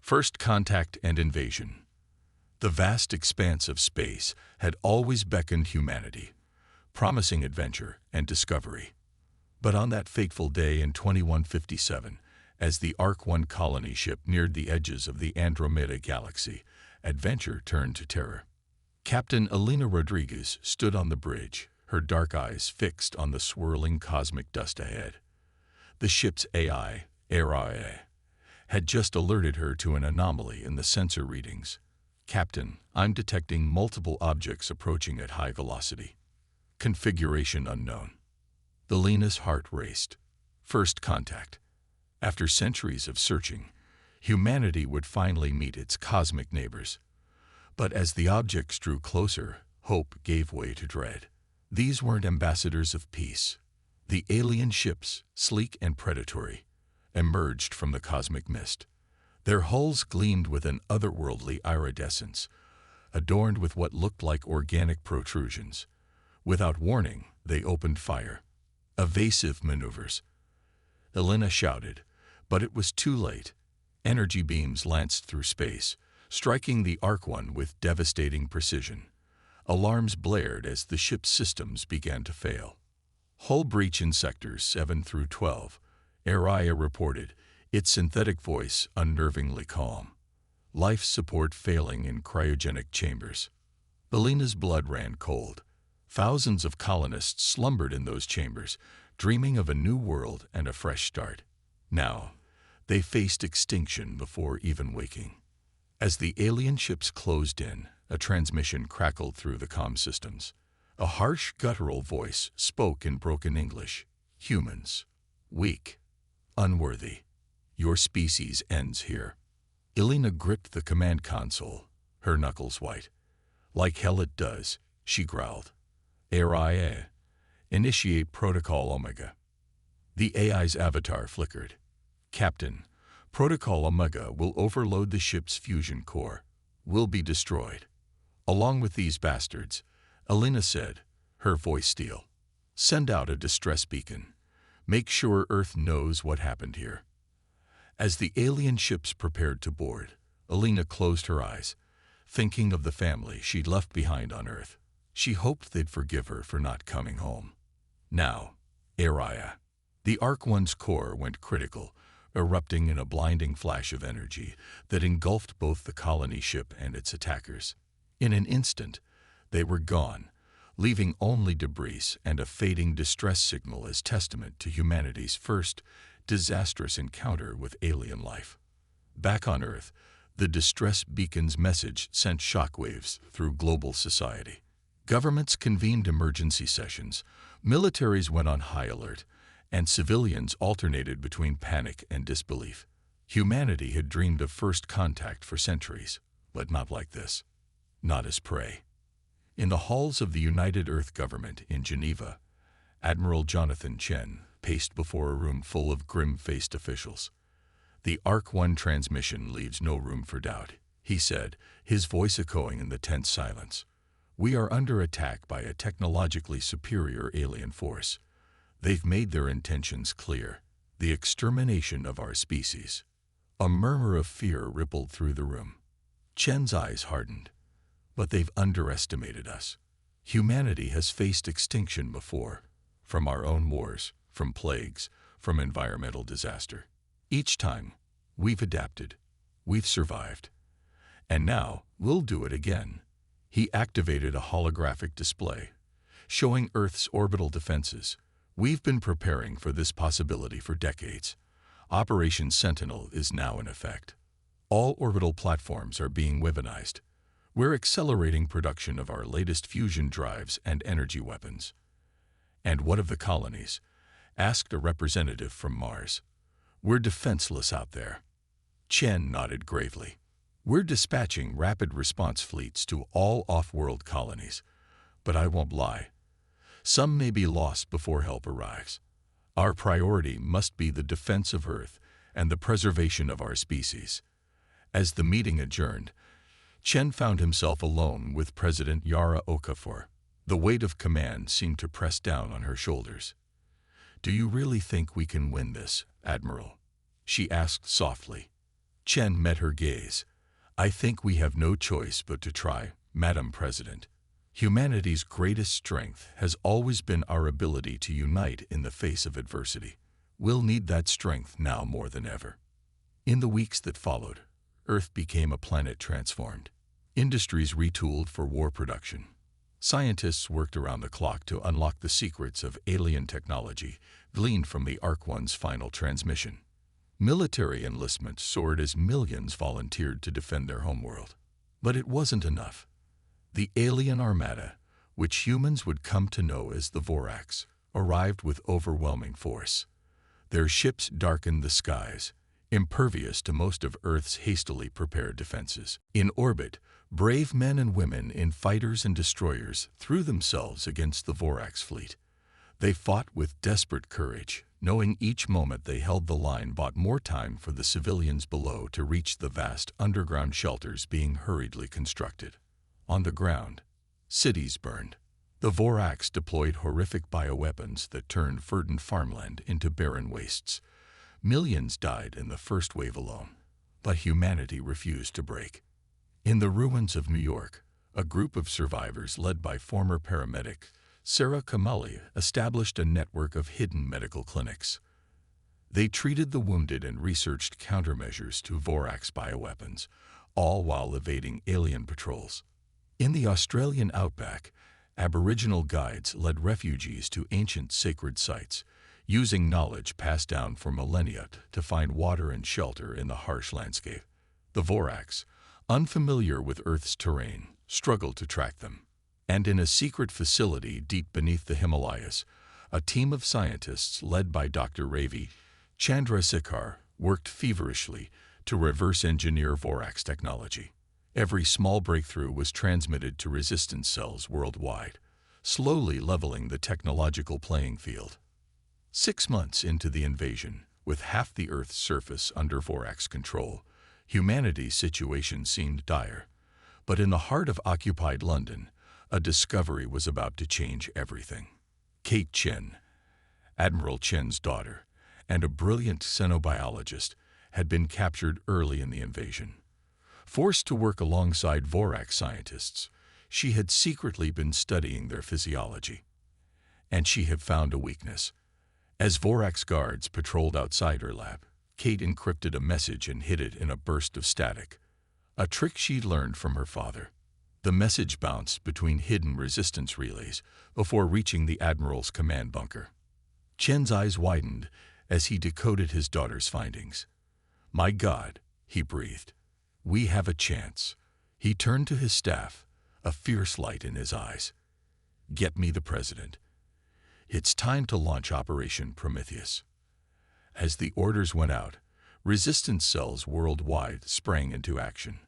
First contact and invasion. The vast expanse of space had always beckoned humanity, promising adventure and discovery. But on that fateful day in 2157, as the Arc-1 colony ship neared the edges of the Andromeda galaxy, adventure turned to terror. Captain Elena Rodriguez stood on the bridge, her dark eyes fixed on the swirling cosmic dust ahead. The ship's AI, had just alerted her to an anomaly in the sensor readings. "Captain, I'm detecting multiple objects approaching at high velocity. Configuration unknown." Elena's heart raced. First contact. After centuries of searching, humanity would finally meet its cosmic neighbors. But as the objects drew closer, hope gave way to dread. These weren't ambassadors of peace. The alien ships, sleek and predatory, emerged from the cosmic mist. Their hulls gleamed with an otherworldly iridescence, adorned with what looked like organic protrusions. Without warning, they opened fire. Evasive maneuvers. Elena shouted, but it was too late. Energy beams lanced through space, striking the Arc-1 with devastating precision. Alarms blared as the ship's systems began to fail. "Hull breach in sectors 7 through 12, Araya reported, its synthetic voice unnervingly calm. "Life support failing in cryogenic chambers." Elena's blood ran cold. Thousands of colonists slumbered in those chambers, dreaming of a new world and a fresh start. Now, they faced extinction before even waking. As the alien ships closed in, a transmission crackled through the comm systems. A harsh, guttural voice spoke in broken English. "Humans. Weak. Unworthy. Your species ends here." Elena gripped the command console, her knuckles white. "Like hell it does," she growled. "Araya, initiate Protocol Omega." The AI's avatar flickered. "Captain, Protocol Omega will overload the ship's fusion core. We'll be destroyed." "Along with these bastards," Elena said, her voice steel. "Send out a distress beacon. Make sure Earth knows what happened here." As the alien ships prepared to board, Elena closed her eyes, thinking of the family she'd left behind on Earth. She hoped they'd forgive her for not coming home. Now, Araya. The Arc-1's core went critical, erupting in a blinding flash of energy that engulfed both the colony ship and its attackers. In an instant, they were gone, leaving only debris and a fading distress signal as testament to humanity's first, disastrous encounter with alien life. Back on Earth, the distress beacon's message sent shockwaves through global society. Governments convened emergency sessions, militaries went on high alert, and civilians alternated between panic and disbelief. Humanity had dreamed of first contact for centuries, but not like this. Not as prey. In the halls of the United Earth Government in Geneva, Admiral Jonathan Chen paced before a room full of grim-faced officials. "The Arc-1 transmission leaves no room for doubt," he said, his voice echoing in the tense silence. "We are under attack by a technologically superior alien force. They've made their intentions clear: the extermination of our species." A murmur of fear rippled through the room. Chen's eyes hardened. "But they've underestimated us. Humanity has faced extinction before, from our own wars, from plagues, from environmental disaster. Each time, we've adapted, we've survived. And now, we'll do it again." He activated a holographic display, showing Earth's orbital defenses. "We've been preparing for this possibility for decades. Operation Sentinel is now in effect. All orbital platforms are being weaponized. We're accelerating production of our latest fusion drives and energy weapons." "And what of the colonies?" asked a representative from Mars. "We're defenseless out there." Chen nodded gravely. "We're dispatching rapid response fleets to all off-world colonies. But I won't lie. Some may be lost before help arrives. Our priority must be the defense of Earth and the preservation of our species." As the meeting adjourned, Chen found himself alone with President Yara Okafor. The weight of command seemed to press down on her shoulders. "Do you really think we can win this, Admiral?" she asked softly. Chen met her gaze. "I think we have no choice but to try, Madam President. Humanity's greatest strength has always been our ability to unite in the face of adversity. We'll need that strength now more than ever." In the weeks that followed, Earth became a planet transformed. Industries retooled for war production. Scientists worked around the clock to unlock the secrets of alien technology gleaned from the Arc One's final transmission. Military enlistment soared as millions volunteered to defend their homeworld. But it wasn't enough. The alien armada, which humans would come to know as the Voraks, arrived with overwhelming force. Their ships darkened the skies, impervious to most of Earth's hastily prepared defenses. In orbit, brave men and women in fighters and destroyers threw themselves against the Voraks fleet. They fought with desperate courage, knowing each moment they held the line bought more time for the civilians below to reach the vast underground shelters being hurriedly constructed. On the ground, cities burned. The Voraks deployed horrific bioweapons that turned verdant farmland into barren wastes. Millions died in the first wave alone, but humanity refused to break. In the ruins of New York, a group of survivors led by former paramedic Sarah Kamali established a network of hidden medical clinics. They treated the wounded and researched countermeasures to Voraks bioweapons, all while evading alien patrols. In the Australian outback, Aboriginal guides led refugees to ancient sacred sites, using knowledge passed down for millennia to find water and shelter in the harsh landscape. The Voraks, unfamiliar with Earth's terrain, struggled to track them. And in a secret facility deep beneath the Himalayas, a team of scientists led by Dr. Ravi Chandrasekhar worked feverishly to reverse engineer Voraks technology. Every small breakthrough was transmitted to resistance cells worldwide, slowly leveling the technological playing field. 6 months into the invasion, with half the Earth's surface under Voraks control, humanity's situation seemed dire. But in the heart of occupied London, a discovery was about to change everything. Kate Chen, Admiral Chen's daughter, and a brilliant xenobiologist, had been captured early in the invasion. Forced to work alongside Vorak scientists, she had secretly been studying their physiology. And she had found a weakness. As Vorak's guards patrolled outside her lab, Kate encrypted a message and hid it in a burst of static, a trick she'd learned from her father. The message bounced between hidden resistance relays before reaching the Admiral's command bunker. Chen's eyes widened as he decoded his daughter's findings. "My God," he breathed. "We have a chance." He turned to his staff, a fierce light in his eyes. "Get me the President. It's time to launch Operation Prometheus." As the orders went out, resistance cells worldwide sprang into action.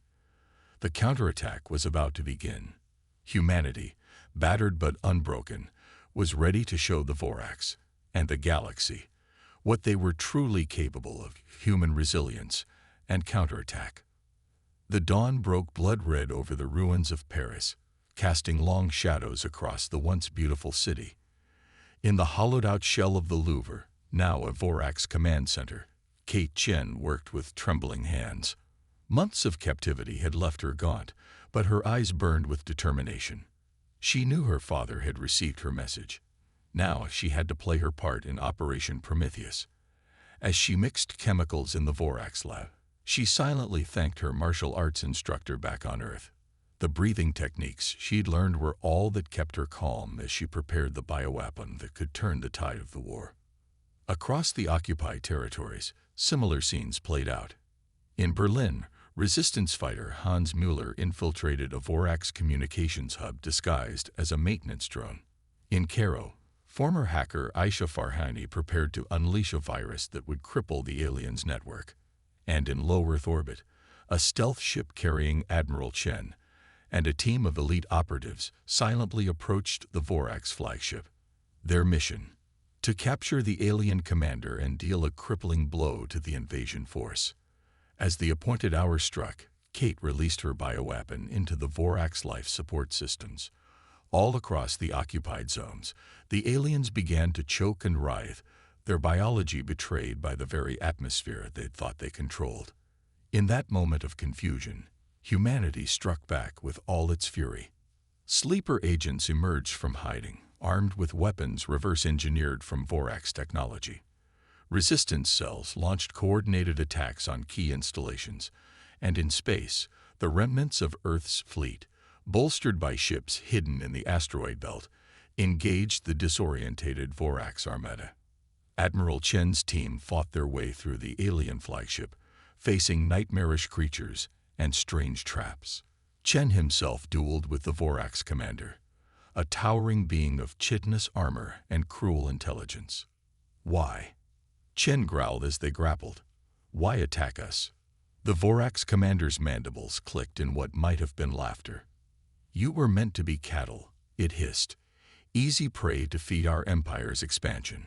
The counterattack was about to begin. Humanity, battered but unbroken, was ready to show the Voraks and the galaxy what they were truly capable of: human resilience and counterattack. The dawn broke blood-red over the ruins of Paris, casting long shadows across the once beautiful city. In the hollowed-out shell of the Louvre, now a Voraks command center, Kate Chen worked with trembling hands. Months of captivity had left her gaunt, but her eyes burned with determination. She knew her father had received her message. Now she had to play her part in Operation Prometheus. As she mixed chemicals in the Voraks lab, she silently thanked her martial arts instructor back on Earth. The breathing techniques she'd learned were all that kept her calm as she prepared the bioweapon that could turn the tide of the war. Across the occupied territories, similar scenes played out. In Berlin, resistance fighter Hans Müller infiltrated a Voraks communications hub disguised as a maintenance drone. In Cairo, former hacker Aisha Farhani prepared to unleash a virus that would cripple the aliens' network. And in low Earth orbit, a stealth ship carrying Admiral Chen and a team of elite operatives silently approached the Voraks flagship. Their mission: to capture the alien commander and deal a crippling blow to the invasion force. As the appointed hour struck, Kate released her bioweapon into the Voraks life support systems. All across the occupied zones, the aliens began to choke and writhe, their biology betrayed by the very atmosphere they'd thought they controlled. In that moment of confusion, humanity struck back with all its fury. Sleeper agents emerged from hiding, armed with weapons reverse-engineered from Vorax technology. Resistance cells launched coordinated attacks on key installations, and in space, the remnants of Earth's fleet, bolstered by ships hidden in the asteroid belt, engaged the disorientated Vorax armada. Admiral Chen's team fought their way through the alien flagship, facing nightmarish creatures and strange traps. Chen himself dueled with the Vorax commander, a towering being of chitinous armor and cruel intelligence. Why? Chen growled as they grappled. Why attack us? The Vorax commander's mandibles clicked in what might have been laughter. You were meant to be cattle, it hissed. Easy prey to feed our empire's expansion.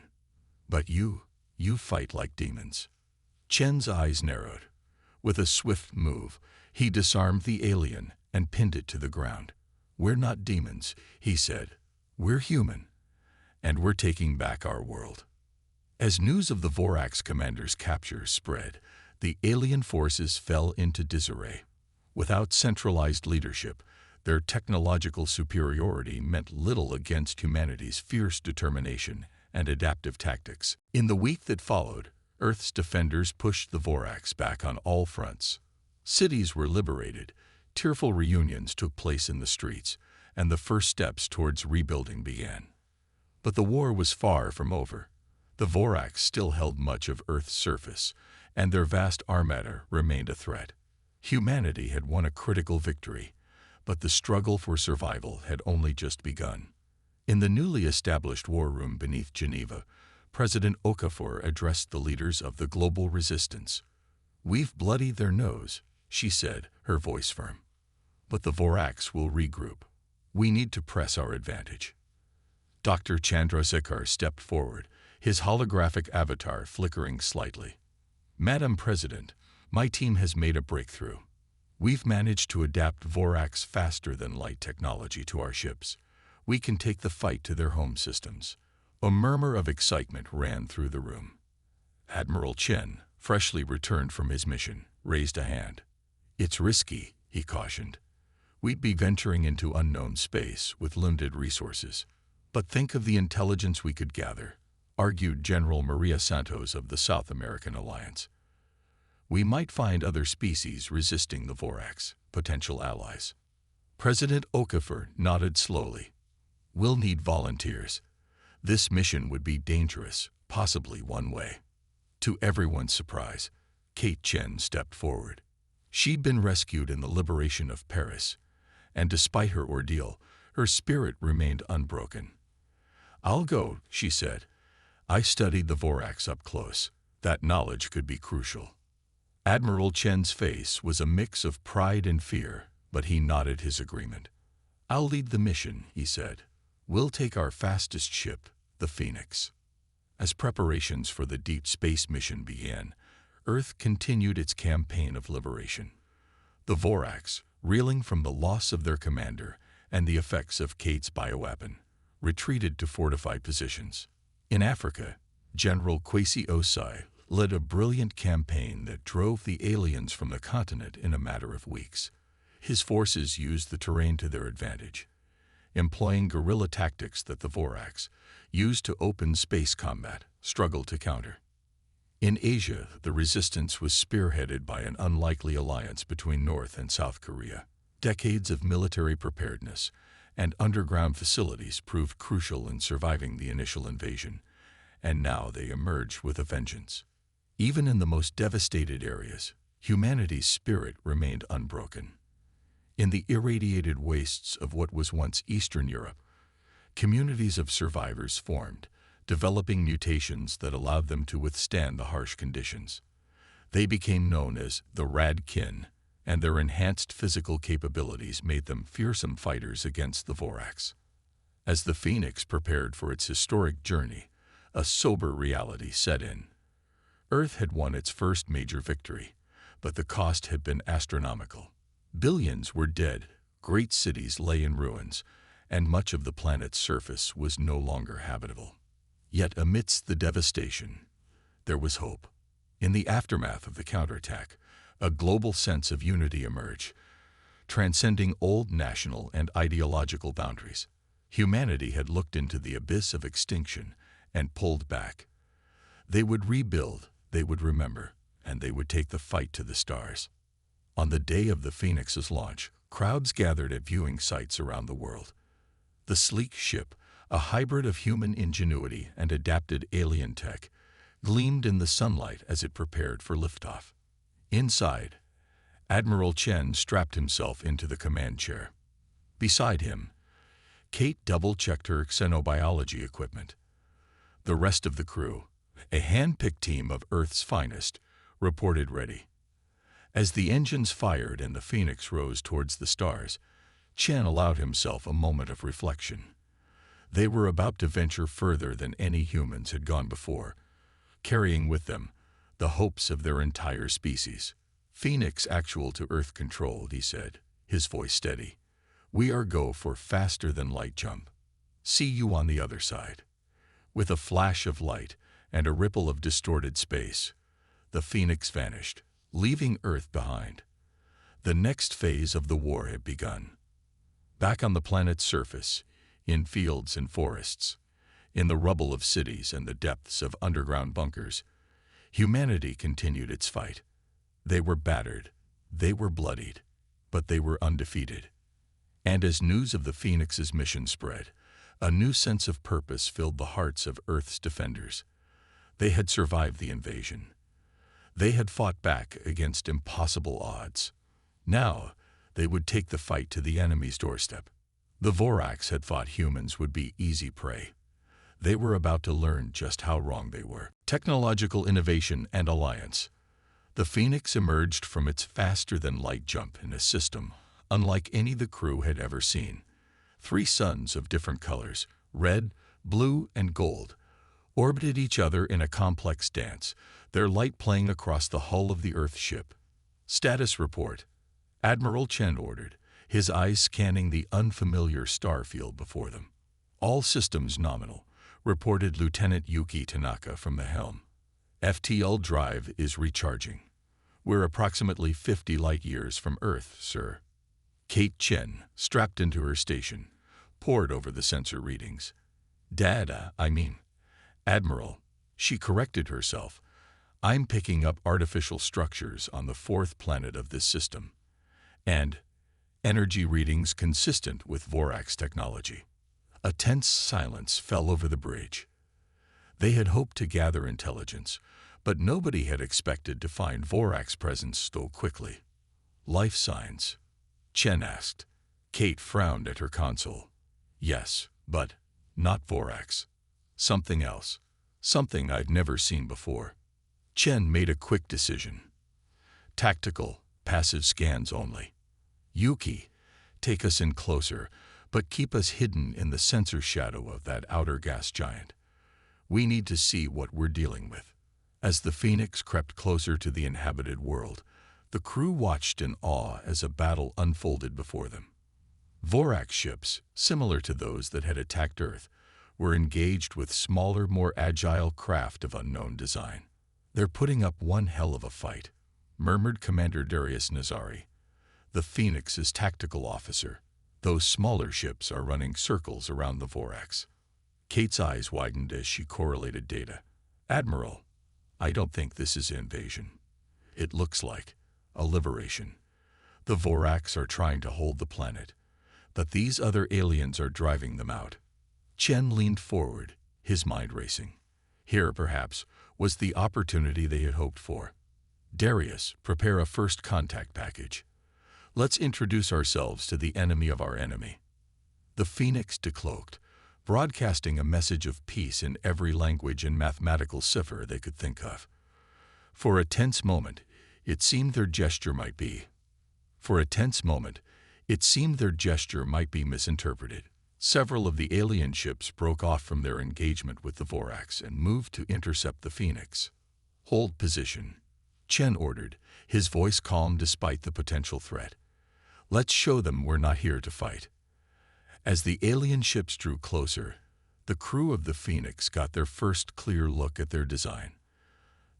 But you fight like demons. Chen's eyes narrowed. With a swift move, he disarmed the alien and pinned it to the ground. We're not demons, he said. We're human, and we're taking back our world. As news of the Vorax commander's capture spread, the alien forces fell into disarray. Without centralized leadership, their technological superiority meant little against humanity's fierce determination and adaptive tactics. In the week that followed, Earth's defenders pushed the Vorax back on all fronts. Cities were liberated, tearful reunions took place in the streets, and the first steps towards rebuilding began. But the war was far from over. The Vorax still held much of Earth's surface, and their vast armada remained a threat. Humanity had won a critical victory, but the struggle for survival had only just begun. In the newly established war room beneath Geneva, President Okafor addressed the leaders of the global resistance. We've bloodied their nose, she said, her voice firm. But the Vorax will regroup. We need to press our advantage. Dr. Chandrasekhar stepped forward, his holographic avatar flickering slightly. Madam President, my team has made a breakthrough. We've managed to adapt Vorax faster-than-light technology to our ships. We can take the fight to their home systems. A murmur of excitement ran through the room. Admiral Chen, freshly returned from his mission, raised a hand. It's risky, he cautioned. We'd be venturing into unknown space with limited resources. But think of the intelligence we could gather, argued General Maria Santos of the South American Alliance. We might find other species resisting the Vorax, potential allies. President Okafor nodded slowly. We'll need volunteers. This mission would be dangerous, possibly one way. To everyone's surprise, Kate Chen stepped forward. She'd been rescued in the liberation of Paris, and despite her ordeal, her spirit remained unbroken. I'll go, she said. I studied the Vorax up close. That knowledge could be crucial. Admiral Chen's face was a mix of pride and fear, but he nodded his agreement. I'll lead the mission, he said. We'll take our fastest ship, the Phoenix. As preparations for the deep space mission began, Earth continued its campaign of liberation. The Vorax, reeling from the loss of their commander and the effects of Kate's bioweapon, retreated to fortified positions. In Africa, General Kwesi Osei led a brilliant campaign that drove the aliens from the continent in a matter of weeks. His forces used the terrain to their advantage, employing guerrilla tactics that the Vorax, used to open space combat, struggled to counter. In Asia, the resistance was spearheaded by an unlikely alliance between North and South Korea. Decades of military preparedness and underground facilities proved crucial in surviving the initial invasion, and now they emerged with a vengeance. Even in the most devastated areas, humanity's spirit remained unbroken. In the irradiated wastes of what was once Eastern Europe, communities of survivors formed, developing mutations that allowed them to withstand the harsh conditions. They became known as the Radkin, and their enhanced physical capabilities made them fearsome fighters against the Vorax. As the Phoenix prepared for its historic journey, a sober reality set in. Earth had won its first major victory, but the cost had been astronomical. Billions were dead, great cities lay in ruins, and much of the planet's surface was no longer habitable. Yet amidst the devastation, there was hope. In the aftermath of the counterattack, A global sense of unity emerged, transcending old national and ideological boundaries. Humanity had looked into the abyss of extinction and pulled back. They would rebuild, they would remember, and they would take the fight to the stars. On the day of the Phoenix's launch, crowds gathered at viewing sites around the world. The sleek ship, a hybrid of human ingenuity and adapted alien tech, gleamed in the sunlight as it prepared for liftoff. Inside, Admiral Chen strapped himself into the command chair. Beside him, Kate double-checked her xenobiology equipment. The rest of the crew, a hand-picked team of Earth's finest, reported ready. As the engines fired and the Phoenix rose towards the stars, Chen allowed himself a moment of reflection. They were about to venture further than any humans had gone before, carrying with them the hopes of their entire species. "Phoenix actual to Earth controlled," he said, his voice steady. "We are go for faster than light jump. See you on the other side." With a flash of light and a ripple of distorted space, the Phoenix vanished, leaving Earth behind. The next phase of the war had begun. Back on the planet's surface, in fields and forests, in the rubble of cities and the depths of underground bunkers, humanity continued its fight. They were battered, they were bloodied, but they were undefeated. And as news of the Phoenix's mission spread, a new sense of purpose filled the hearts of Earth's defenders. They had survived the invasion. They had fought back against impossible odds. Now, they would take the fight to the enemy's doorstep. The Voraks had thought humans would be easy prey. They were about to learn just how wrong they were. Technological innovation and alliance. The Phoenix emerged from its faster-than-light jump in a system unlike any the crew had ever seen. 3 suns of different colors, red, blue, and gold, orbited each other in a complex dance, their light playing across the hull of the Earth ship. "Status report," Admiral Chen ordered, his eyes scanning the unfamiliar star field before them. "All systems nominal," reported Lieutenant Yuki Tanaka from the helm. "FTL drive is recharging. We're approximately 50 light-years from Earth, sir." Kate Chen, strapped into her station, pored over the sensor readings. Admiral, she corrected herself. "I'm picking up artificial structures on the 4th planet of this system. And energy readings consistent with Vorax technology." A tense silence fell over the bridge. They had hoped to gather intelligence, but nobody had expected to find Vorax presence so quickly. "Life signs?" Chen asked. Kate frowned at her console. "Yes, but not Vorax. Something else. Something I've never seen before." Chen made a quick decision. "Tactical, passive scans only. Yuki, take us in closer, but keep us hidden in the sensor shadow of that outer gas giant. We need to see what we're dealing with." As the Phoenix crept closer to the inhabited world, the crew watched in awe as a battle unfolded before them. Vorax ships, similar to those that had attacked Earth, were engaged with smaller, more agile craft of unknown design. "They're putting up one hell of a fight," murmured Commander Darius Nazari, the Phoenix's tactical officer. "Those smaller ships are running circles around the Vorax." Kate's eyes widened as she correlated data. "Admiral, I don't think this is invasion. It looks like a liberation. The Vorax are trying to hold the planet, but these other aliens are driving them out." Chen leaned forward, his mind racing. Here, perhaps, was the opportunity they had hoped for. "Darius, prepare a first contact package. Let's introduce ourselves to the enemy of our enemy." The Phoenix decloaked, broadcasting a message of peace in every language and mathematical cipher they could think of. For a tense moment, it seemed their gesture might be misinterpreted. Several of the alien ships broke off from their engagement with the Vorax and moved to intercept the Phoenix. "Hold position," Chen ordered, his voice calm despite the potential threat. "Let's show them we're not here to fight." As the alien ships drew closer, the crew of the Phoenix got their first clear look at their design.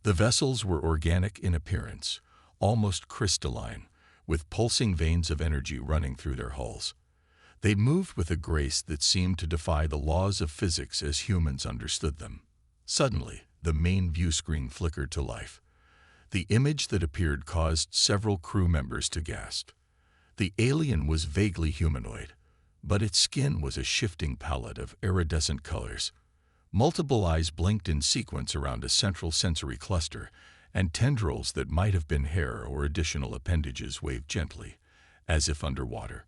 The vessels were organic in appearance, almost crystalline, with pulsing veins of energy running through their hulls. They moved with a grace that seemed to defy the laws of physics as humans understood them. Suddenly, the main view screen flickered to life. The image that appeared caused several crew members to gasp. The alien was vaguely humanoid, but its skin was a shifting palette of iridescent colors. Multiple eyes blinked in sequence around a central sensory cluster, and tendrils that might have been hair or additional appendages waved gently, as if underwater.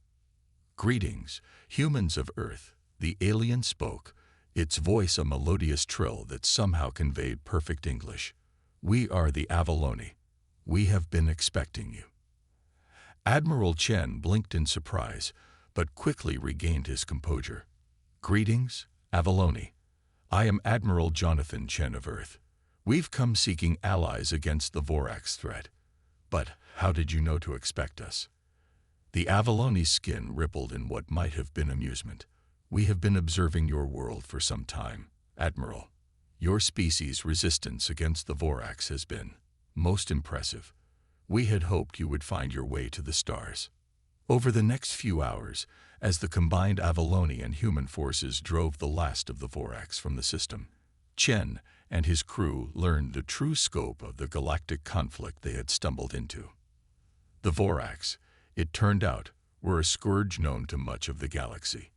"Greetings, humans of Earth," the alien spoke, its voice a melodious trill that somehow conveyed perfect English. "We are the Avaloni. We have been expecting you." Admiral Chen blinked in surprise, but quickly regained his composure. "Greetings, Avaloni. I am Admiral Jonathan Chen of Earth. We've come seeking allies against the Vorac's threat. But how did you know to expect us?" The Avaloni's skin rippled in what might have been amusement. "We have been observing your world for some time, Admiral. Your species' resistance against the Vorax has been most impressive. We had hoped you would find your way to the stars." Over the next few hours, as the combined Avaloni and human forces drove the last of the Vorax from the system, Chen and his crew learned the true scope of the galactic conflict they had stumbled into. The Vorax, it turned out, were a scourge known to much of the galaxy.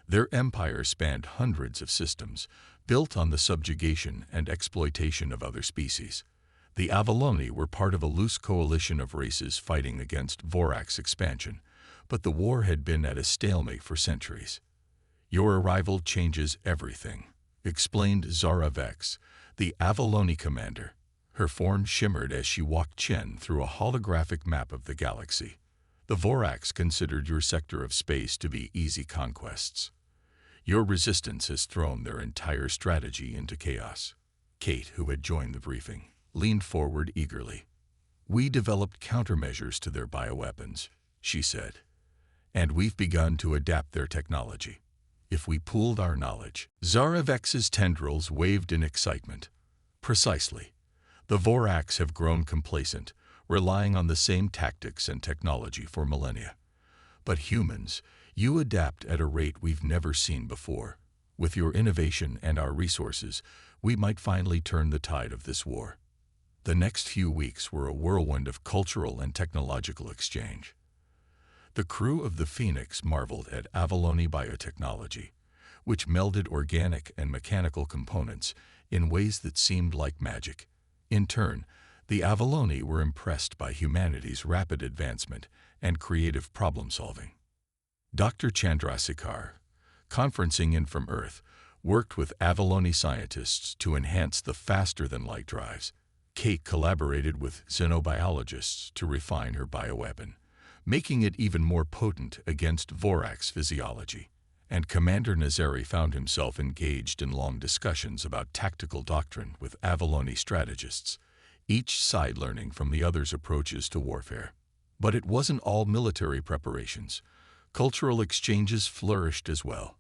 Their empire spanned hundreds of systems, built on the subjugation and exploitation of other species. The Avaloni were part of a loose coalition of races fighting against Vorax expansion, but the war had been at a stalemate for centuries. "Your arrival changes everything," explained Zara Vex, the Avaloni commander. Her form shimmered as she walked Chen through a holographic map of the galaxy. "The Vorax considered your sector of space to be easy conquests. Your resistance has thrown their entire strategy into chaos." Kate, who had joined the briefing, leaned forward eagerly. "We developed countermeasures to their bioweapons," she said, "and we've begun to adapt their technology. If we pooled our knowledge—" Zara Vex's tendrils waved in excitement. "Precisely. The Vorax have grown complacent, relying on the same tactics and technology for millennia. But humans, you adapt at a rate we've never seen before. With your innovation and our resources, we might finally turn the tide of this war." The next few weeks were a whirlwind of cultural and technological exchange. The crew of the Phoenix marveled at Avaloni biotechnology, which melded organic and mechanical components in ways that seemed like magic. In turn, the Avaloni were impressed by humanity's rapid advancement and creative problem-solving. Dr. Chandrasekhar, conferencing in from Earth, worked with Avaloni scientists to enhance the faster-than-light drives. Kate collaborated with xenobiologists to refine her bioweapon, making it even more potent against Vorax physiology. And Commander Nazari found himself engaged in long discussions about tactical doctrine with Avaloni strategists, each side learning from the other's approaches to warfare. But it wasn't all military preparations. Cultural exchanges flourished as well.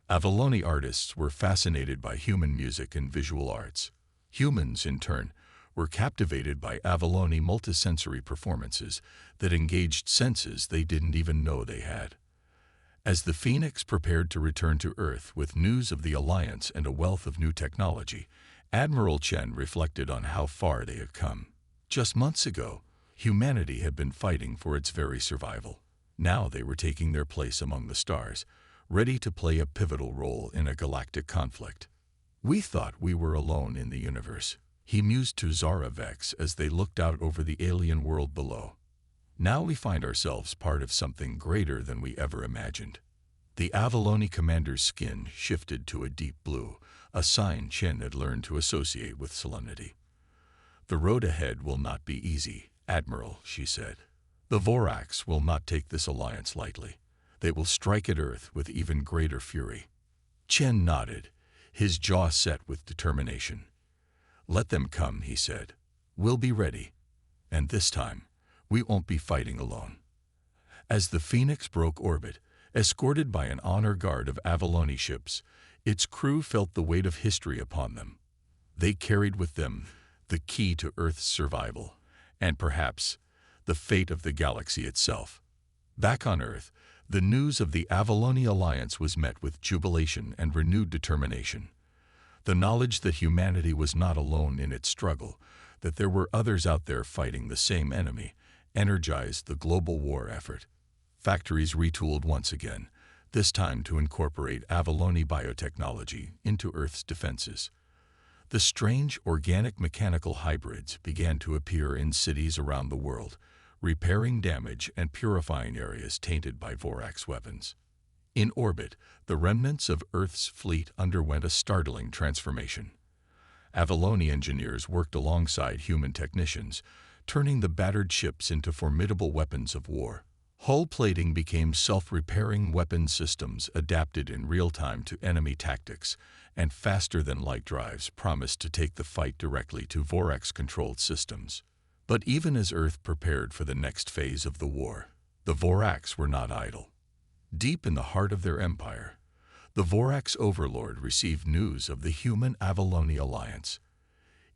Avaloni artists were fascinated by human music and visual arts. Humans, in turn, were captivated by Avaloni multisensory performances that engaged senses they didn't even know they had. As the Phoenix prepared to return to Earth with news of the Alliance and a wealth of new technology, Admiral Chen reflected on how far they had come. Just months ago, humanity had been fighting for its very survival. Now they were taking their place among the stars, ready to play a pivotal role in a galactic conflict. "We thought we were alone in the universe," he mused to Zara Vex as they looked out over the alien world below. "Now we find ourselves part of something greater than we ever imagined." The Avaloni commander's skin shifted to a deep blue, a sign Chen had learned to associate with solemnity. "The road ahead will not be easy, Admiral," she said. "The Vorax will not take this alliance lightly. They will strike at Earth with even greater fury." Chen nodded, his jaw set with determination. "Let them come," he said. "We'll be ready. And this time, we won't be fighting alone." As the Phoenix broke orbit, escorted by an honor guard of Avaloni ships, its crew felt the weight of history upon them. They carried with them the key to Earth's survival, and perhaps the fate of the galaxy itself. Back on Earth, the news of the Avaloni Alliance was met with jubilation and renewed determination. The knowledge that humanity was not alone in its struggle, that there were others out there fighting the same enemy, energized the global war effort. Factories retooled once again, this time to incorporate Avaloni biotechnology into Earth's defenses. The strange organic-mechanical hybrids began to appear in cities around the world, repairing damage and purifying areas tainted by Vorax weapons. In orbit, the remnants of Earth's fleet underwent a startling transformation. Avaloni engineers worked alongside human technicians, turning the battered ships into formidable weapons of war. Hull plating became self-repairing weapon systems adapted in real time to enemy tactics, and faster-than-light drives promised to take the fight directly to Vorax-controlled systems. But even as Earth prepared for the next phase of the war, the Vorax were not idle. Deep in the heart of their empire, the Vorax overlord received news of the human Avaloni Alliance.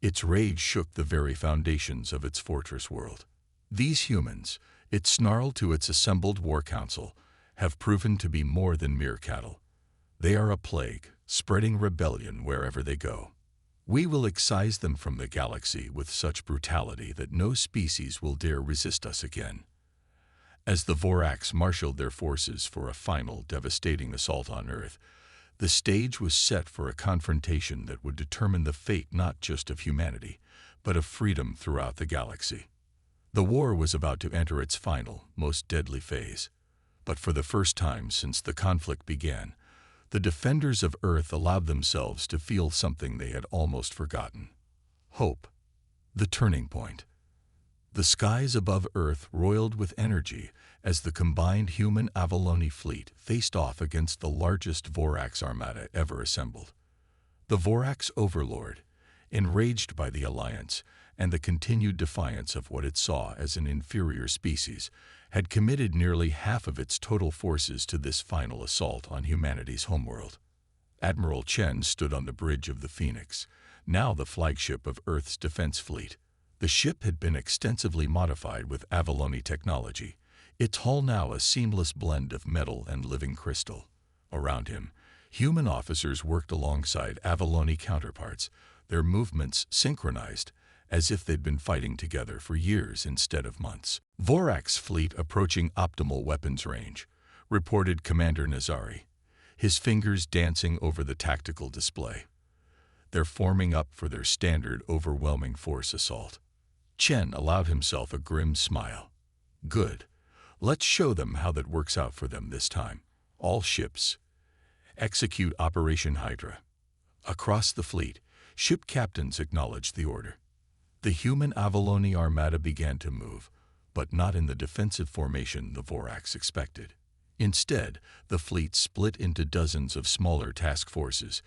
Its rage shook the very foundations of its fortress world. These humans, it snarled to its assembled war council, have proven to be more than mere cattle. They are a plague, spreading rebellion wherever they go. We will excise them from the galaxy with such brutality that no species will dare resist us again. As the Vorax marshaled their forces for a final devastating assault on Earth, the stage was set for a confrontation that would determine the fate not just of humanity, but of freedom throughout the galaxy. The war was about to enter its final, most deadly phase. But for the first time since the conflict began, the defenders of Earth allowed themselves to feel something they had almost forgotten: hope. The turning point. The skies above Earth roiled with energy as the combined human Avaloni fleet faced off against the largest Vorax armada ever assembled. The Vorax overlord, enraged by the alliance and the continued defiance of what it saw as an inferior species, had committed nearly half of its total forces to this final assault on humanity's homeworld. Admiral Chen stood on the bridge of the Phoenix, now the flagship of Earth's defense fleet. The ship had been extensively modified with Avaloni technology, its hull now a seamless blend of metal and living crystal. Around him, human officers worked alongside Avaloni counterparts, their movements synchronized, as if they'd been fighting together for years instead of months. Vorax fleet approaching optimal weapons range, reported Commander Nazari, his fingers dancing over the tactical display. They're forming up for their standard overwhelming force assault. Chen allowed himself a grim smile. Good. Let's show them how that works out for them this time. All ships, execute Operation Hydra. Across the fleet, ship captains acknowledged the order. The human Avaloni armada began to move, but not in the defensive formation the Vorax expected. Instead, the fleet split into dozens of smaller task forces,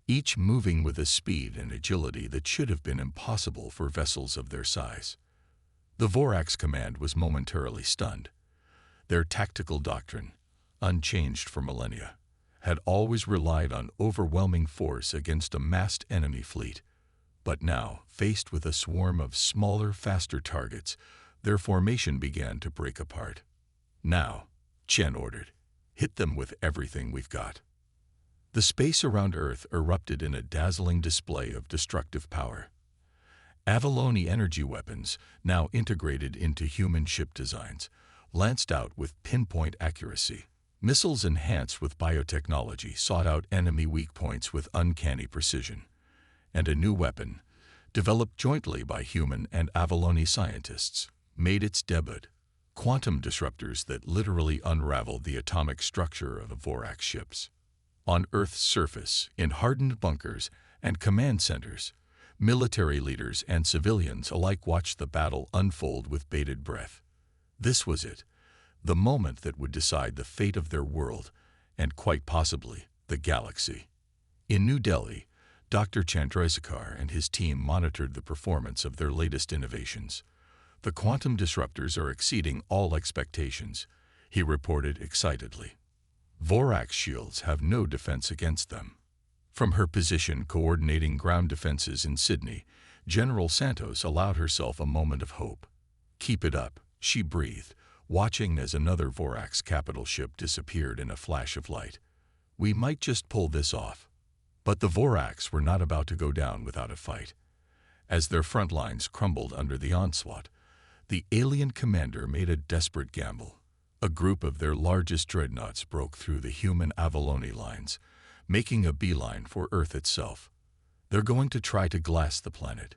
each moving with a speed and agility that should have been impossible for vessels of their size. The Vorax command was momentarily stunned. Their tactical doctrine, unchanged for millennia, had always relied on overwhelming force against a massed enemy fleet. But now, faced with a swarm of smaller, faster targets, their formation began to break apart. Now, Chen ordered, hit them with everything we've got. The space around Earth erupted in a dazzling display of destructive power. Avaloni energy weapons, now integrated into human ship designs, lanced out with pinpoint accuracy. Missiles enhanced with biotechnology sought out enemy weak points with uncanny precision. And a new weapon, developed jointly by human and Avaloni scientists, made its debut: quantum disruptors that literally unraveled the atomic structure of the Vorax ships. On Earth's surface, in hardened bunkers and command centers, military leaders and civilians alike watched the battle unfold with bated breath. This was it, the moment that would decide the fate of their world and, quite possibly, the galaxy. In New Delhi, Dr. Chandrasekhar and his team monitored the performance of their latest innovations. The quantum disruptors are exceeding all expectations, he reported excitedly. Vorax shields have no defense against them. From her position coordinating ground defenses in Sydney, General Santos allowed herself a moment of hope. Keep it up, She breathed, watching as another Vorax capital ship disappeared in a flash of light. We might just pull this off. But the Vorax were not about to go down without a fight. As their front lines crumbled under the onslaught, the alien commander made a desperate gamble. A group of their largest dreadnoughts broke through the human Avalone lines, making a beeline for Earth itself. They're going to try to glass the planet,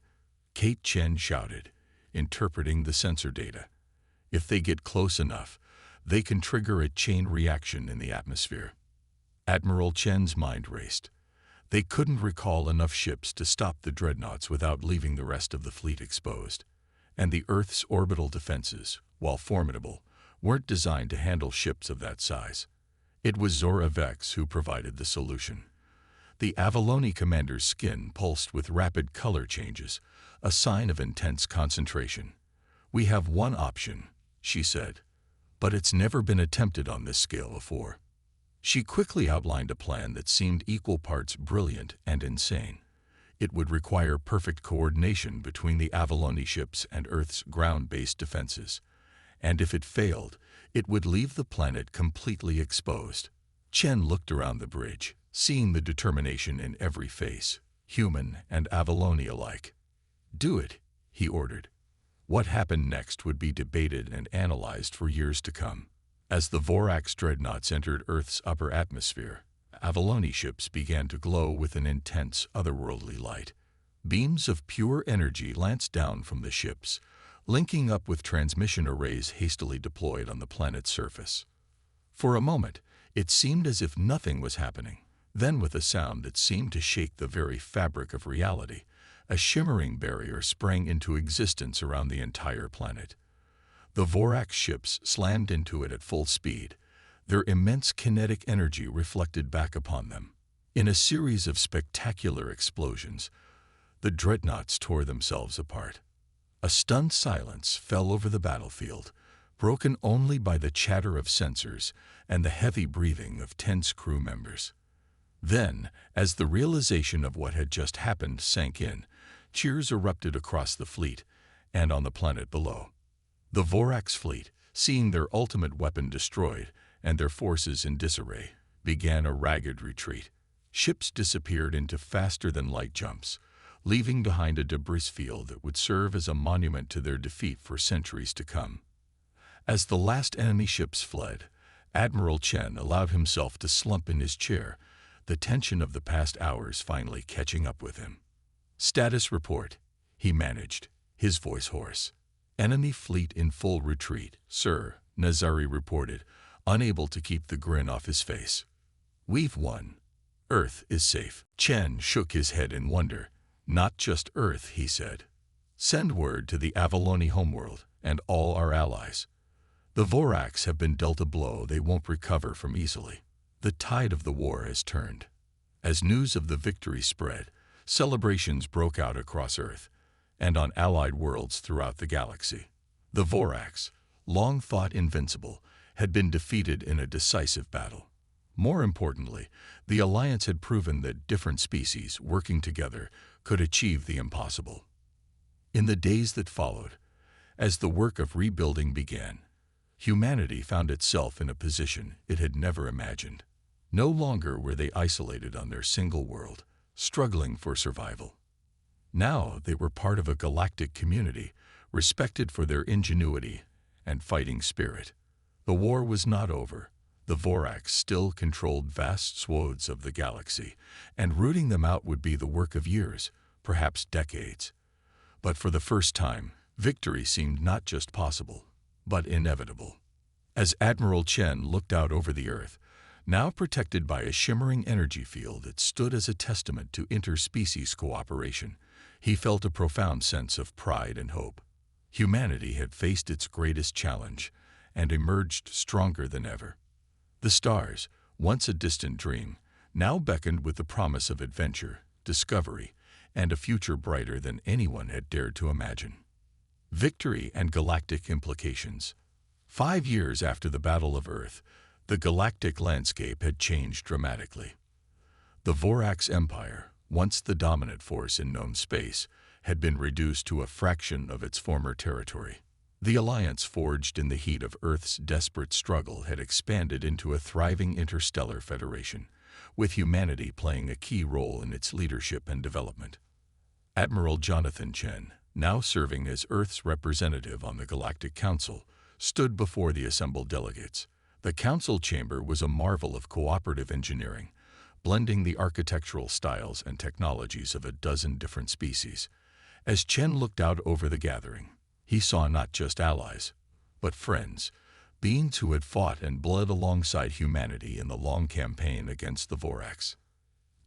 Kate Chen shouted, interpreting the sensor data. If they get close enough, they can trigger a chain reaction in the atmosphere. Admiral Chen's mind raced. They couldn't recall enough ships to stop the dreadnoughts without leaving the rest of the fleet exposed. And the Earth's orbital defenses, while formidable, weren't designed to handle ships of that size. It was Zora Vex who provided the solution. The Avalone commander's skin pulsed with rapid color changes, a sign of intense concentration. "We have one option," she said, "but it's never been attempted on this scale before." She quickly outlined a plan that seemed equal parts brilliant and insane. It would require perfect coordination between the Avalone ships and Earth's ground-based defenses. And if it failed, it would leave the planet completely exposed. Chen looked around the bridge, seeing the determination in every face, human and Avalone alike. "Do it," he ordered. What happened next would be debated and analyzed for years to come. As the Vorax dreadnoughts entered Earth's upper atmosphere, Avalone ships began to glow with an intense, otherworldly light. Beams of pure energy lanced down from the ships, linking up with transmission arrays hastily deployed on the planet's surface. For a moment, it seemed as if nothing was happening. Then, with a sound that seemed to shake the very fabric of reality, a shimmering barrier sprang into existence around the entire planet. The Vorax ships slammed into it at full speed, their immense kinetic energy reflected back upon them. In a series of spectacular explosions, the dreadnoughts tore themselves apart. A stunned silence fell over the battlefield, broken only by the chatter of sensors and the heavy breathing of tense crew members. Then, as the realization of what had just happened sank in, cheers erupted across the fleet and on the planet below. The Vorax fleet, seeing their ultimate weapon destroyed and their forces in disarray, began a ragged retreat. Ships disappeared into faster-than-light jumps, leaving behind a debris field that would serve as a monument to their defeat for centuries to come. As the last enemy ships fled, Admiral Chen allowed himself to slump in his chair, the tension of the past hours finally catching up with him. "Status report," he managed, his voice hoarse. "Enemy fleet in full retreat, sir," Nazari reported, unable to keep the grin off his face. "We've won. Earth is safe." Chen shook his head in wonder. "Not just Earth," he said. "Send word to the Avalone homeworld and all our allies. The Vorax have been dealt a blow they won't recover from easily. The tide of the war has turned." As news of the victory spread, celebrations broke out across Earth and on allied worlds throughout the galaxy. The Vorax, long thought invincible, had been defeated in a decisive battle. More importantly, the alliance had proven that different species working together could achieve the impossible. In the days that followed, as the work of rebuilding began, humanity found itself in a position it had never imagined. No longer were they isolated on their single world, struggling for survival. Now they were part of a galactic community, respected for their ingenuity and fighting spirit. The war was not over. The Vorax still controlled vast swathes of the galaxy, and rooting them out would be the work of years, perhaps decades. But for the first time, victory seemed not just possible, but inevitable. As Admiral Chen looked out over the Earth, now protected by a shimmering energy field that stood as a testament to interspecies cooperation, he felt a profound sense of pride and hope. Humanity had faced its greatest challenge and emerged stronger than ever. The stars, once a distant dream, now beckoned with the promise of adventure, discovery, and a future brighter than anyone had dared to imagine. Victory and galactic implications. 5 years after the Battle of Earth, the galactic landscape had changed dramatically. The Vorax Empire, once the dominant force in known space, had been reduced to a fraction of its former territory. The alliance forged in the heat of Earth's desperate struggle had expanded into a thriving interstellar federation, with humanity playing a key role in its leadership and development. Admiral Jonathan Chen, now serving as Earth's representative on the Galactic Council, stood before the assembled delegates. The council chamber was a marvel of cooperative engineering, blending the architectural styles and technologies of a dozen different species. As Chen looked out over the gathering, he saw not just allies, but friends, beings who had fought and bled alongside humanity in the long campaign against the Voraks.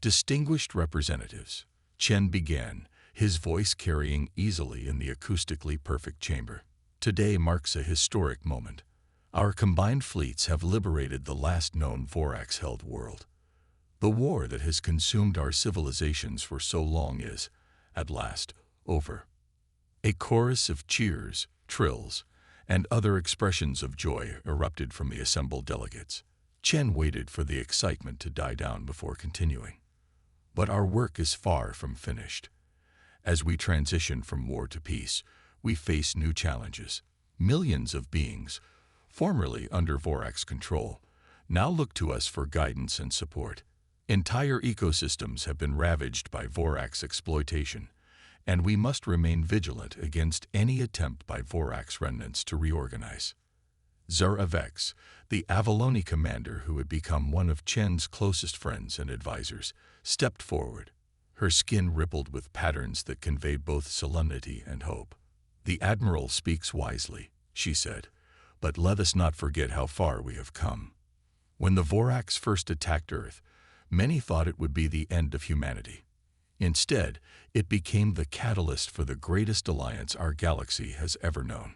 Distinguished representatives, Chen began, his voice carrying easily in the acoustically perfect chamber. Today marks a historic moment. Our combined fleets have liberated the last known Vorax-held world. The war that has consumed our civilizations for so long is, at last, over. A chorus of cheers, trills, and other expressions of joy erupted from the assembled delegates. Chen waited for the excitement to die down before continuing. But our work is far from finished. As we transition from war to peace, we face new challenges. Millions of beings, formerly under Vorax control, now look to us for guidance and support. Entire ecosystems have been ravaged by Vorax exploitation, and we must remain vigilant against any attempt by Vorax remnants to reorganize. Zuravex, the Avaloni commander who had become one of Chen's closest friends and advisors, stepped forward. Her skin rippled with patterns that conveyed both solemnity and hope. "The Admiral speaks wisely," she said, "but let us not forget how far we have come. When the Vorax first attacked Earth, many thought it would be the end of humanity. Instead, it became the catalyst for the greatest alliance our galaxy has ever known."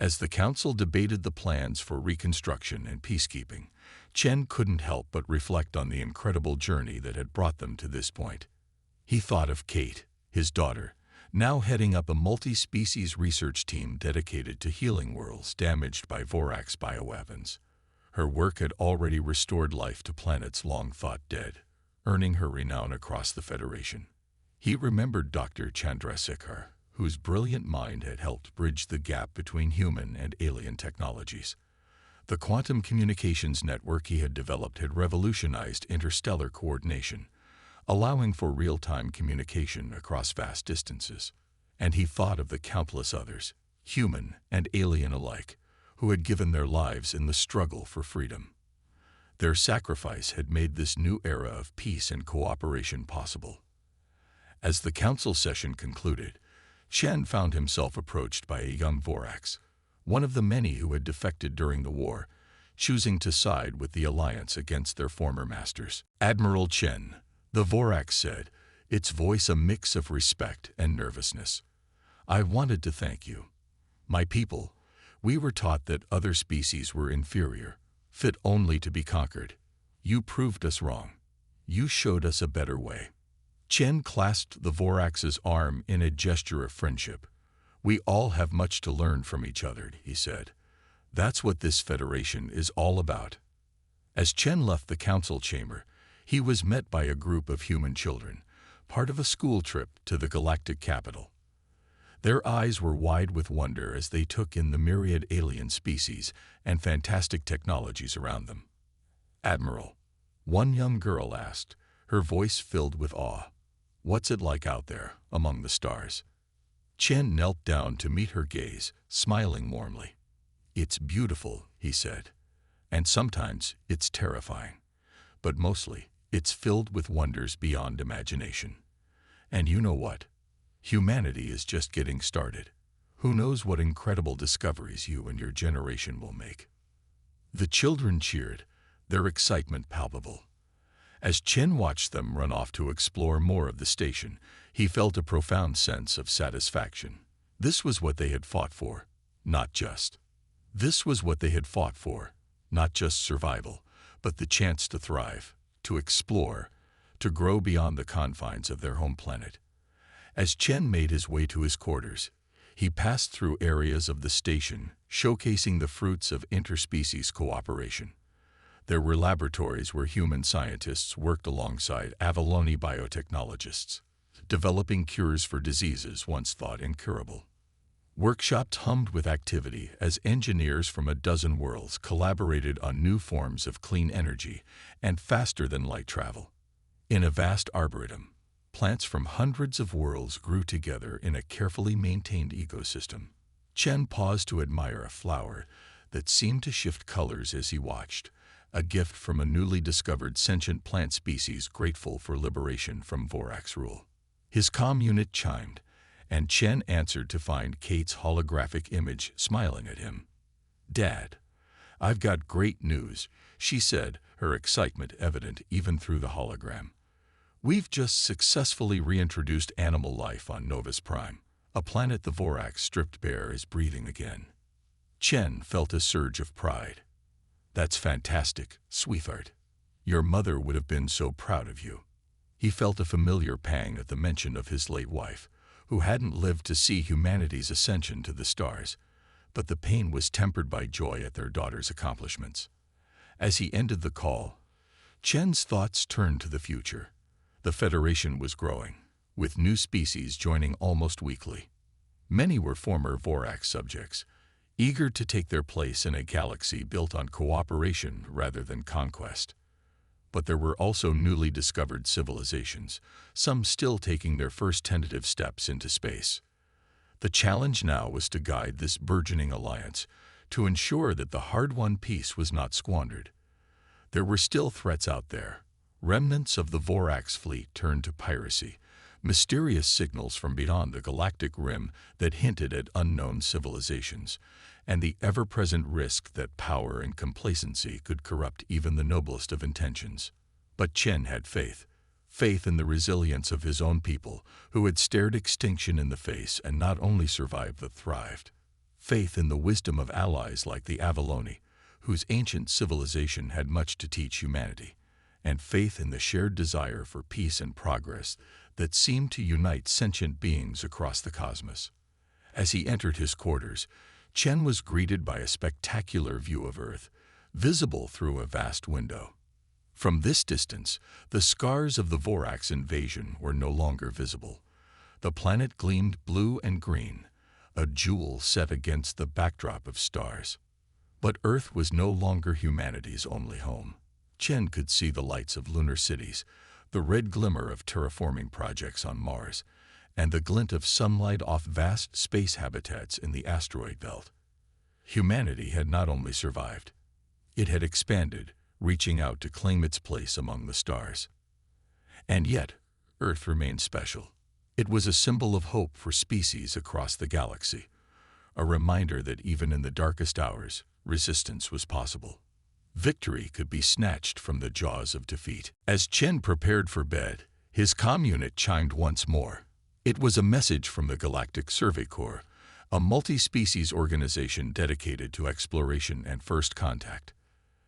As the Council debated the plans for reconstruction and peacekeeping, Chen couldn't help but reflect on the incredible journey that had brought them to this point. He thought of Kate, his daughter, now heading up a multi-species research team dedicated to healing worlds damaged by Vorax bioweapons. Her work had already restored life to planets long thought dead, earning her renown across the Federation. He remembered Dr. Chandrasekhar, whose brilliant mind had helped bridge the gap between human and alien technologies. The quantum communications network he had developed had revolutionized interstellar coordination, allowing for real-time communication across vast distances. And he thought of the countless others, human and alien alike, who had given their lives in the struggle for freedom. Their sacrifice had made this new era of peace and cooperation possible. As the council session concluded, Chen found himself approached by a young Vorax, one of the many who had defected during the war, choosing to side with the alliance against their former masters. "Admiral Chen," the Vorax said, its voice a mix of respect and nervousness, "I wanted to thank you. My people, we were taught that other species were inferior, fit only to be conquered. You proved us wrong. You showed us a better way." Chen clasped the Vorax's arm in a gesture of friendship. "We all have much to learn from each other," he said. "That's what this Federation is all about." As Chen left the council chamber, he was met by a group of human children, part of a school trip to the galactic capital. Their eyes were wide with wonder as they took in the myriad alien species and fantastic technologies around them. "Admiral," one young girl asked, her voice filled with awe, "what's it like out there, among the stars?" Chen knelt down to meet her gaze, smiling warmly. "It's beautiful," he said, "and sometimes it's terrifying. But mostly, it's filled with wonders beyond imagination. And you know what? Humanity is just getting started. Who knows what incredible discoveries you and your generation will make." The children cheered, their excitement palpable. As Chen watched them run off to explore more of the station, he felt a profound sense of satisfaction. This was what they had fought for, not just. This was what they had fought for, not just survival, but the chance to thrive, to explore, to grow beyond the confines of their home planet. As Chen made his way to his quarters, he passed through areas of the station showcasing the fruits of interspecies cooperation. There were laboratories where human scientists worked alongside Avaloni biotechnologists, developing cures for diseases once thought incurable. Workshops hummed with activity as engineers from a dozen worlds collaborated on new forms of clean energy and faster-than-light travel. In a vast arboretum, plants from hundreds of worlds grew together in a carefully maintained ecosystem. Chen paused to admire a flower that seemed to shift colors as he watched, a gift from a newly discovered sentient plant species grateful for liberation from Vorax rule. His comm unit chimed, and Chen answered to find Kate's holographic image smiling at him. "Dad, I've got great news," she said, her excitement evident even through the hologram. "We've just successfully reintroduced animal life on Novus Prime, a planet the Vorax stripped bare is breathing again." Chen felt a surge of pride. "That's fantastic, sweetheart. Your mother would have been so proud of you." He felt a familiar pang at the mention of his late wife, who hadn't lived to see humanity's ascension to the stars, but the pain was tempered by joy at their daughter's accomplishments. As he ended the call, Chen's thoughts turned to the future. The Federation was growing, with new species joining almost weekly. Many were former Vorax subjects, eager to take their place in a galaxy built on cooperation rather than conquest. But there were also newly discovered civilizations, some still taking their first tentative steps into space. The challenge now was to guide this burgeoning alliance, to ensure that the hard-won peace was not squandered. There were still threats out there. Remnants of the Vorax fleet turned to piracy, mysterious signals from beyond the galactic rim that hinted at unknown civilizations, and the ever-present risk that power and complacency could corrupt even the noblest of intentions. But Chen had faith in the resilience of his own people, who had stared extinction in the face and not only survived but thrived. Faith in the wisdom of allies like the Avaloni, whose ancient civilization had much to teach humanity, and faith in the shared desire for peace and progress that seemed to unite sentient beings across the cosmos. As he entered his quarters, Chen was greeted by a spectacular view of Earth, visible through a vast window. From this distance, the scars of the Vorax invasion were no longer visible. The planet gleamed blue and green, a jewel set against the backdrop of stars. But Earth was no longer humanity's only home. Chen could see the lights of lunar cities, the red glimmer of terraforming projects on Mars, and the glint of sunlight off vast space habitats in the asteroid belt. Humanity had not only survived, it had expanded, reaching out to claim its place among the stars. And yet, Earth remained special. It was a symbol of hope for species across the galaxy, a reminder that even in the darkest hours, resistance was possible. Victory could be snatched from the jaws of defeat. As Chen prepared for bed, his comm unit chimed once more. It was a message from the Galactic Survey Corps, a multi-species organization dedicated to exploration and first contact.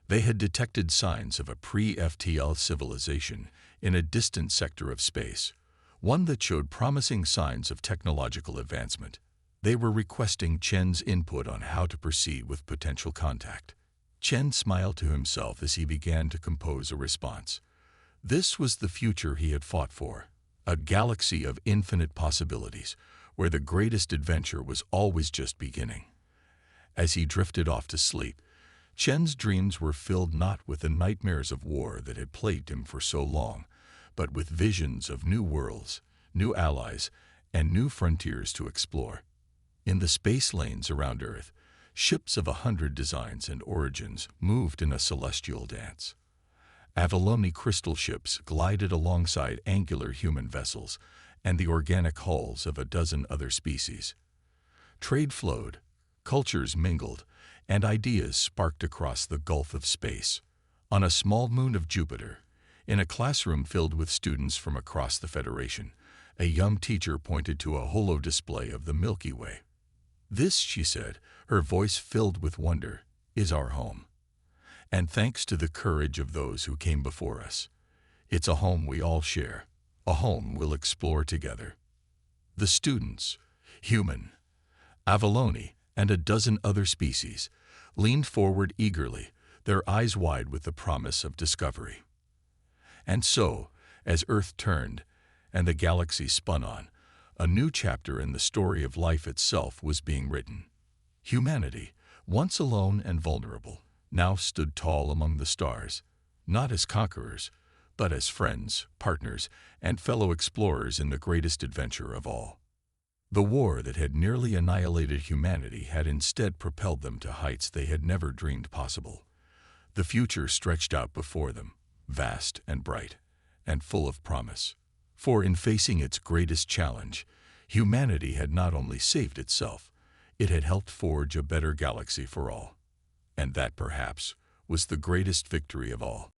They had detected signs of a pre-FTL civilization in a distant sector of space, one that showed promising signs of technological advancement. They were requesting Chen's input on how to proceed with potential contact. Chen smiled to himself as he began to compose a response. This was the future he had fought for, a galaxy of infinite possibilities, where the greatest adventure was always just beginning. As he drifted off to sleep, Chen's dreams were filled not with the nightmares of war that had plagued him for so long, but with visions of new worlds, new allies, and new frontiers to explore. In the space lanes around Earth, ships of 100 designs and origins moved in a celestial dance. Avaloni crystal ships glided alongside angular human vessels and the organic hulls of a dozen other species. Trade flowed, cultures mingled, and ideas sparked across the gulf of space. On a small moon of Jupiter, in a classroom filled with students from across the Federation, a young teacher pointed to a holo display of the Milky Way. "This," she said, her voice filled with wonder, "is our home. And thanks to the courage of those who came before us, it's a home we all share, a home we'll explore together." The students, human, Avaloni, and a dozen other species, leaned forward eagerly, their eyes wide with the promise of discovery. And so, as Earth turned and the galaxy spun on, A new chapter in the story of life itself was being written. Humanity, once alone and vulnerable, now stood tall among the stars, not as conquerors, but as friends, partners, and fellow explorers in the greatest adventure of all. The war that had nearly annihilated humanity had instead propelled them to heights they had never dreamed possible. The future stretched out before them, vast and bright, and full of promise. For in facing its greatest challenge, humanity had not only saved itself, it had helped forge a better galaxy for all. And that, perhaps, was the greatest victory of all.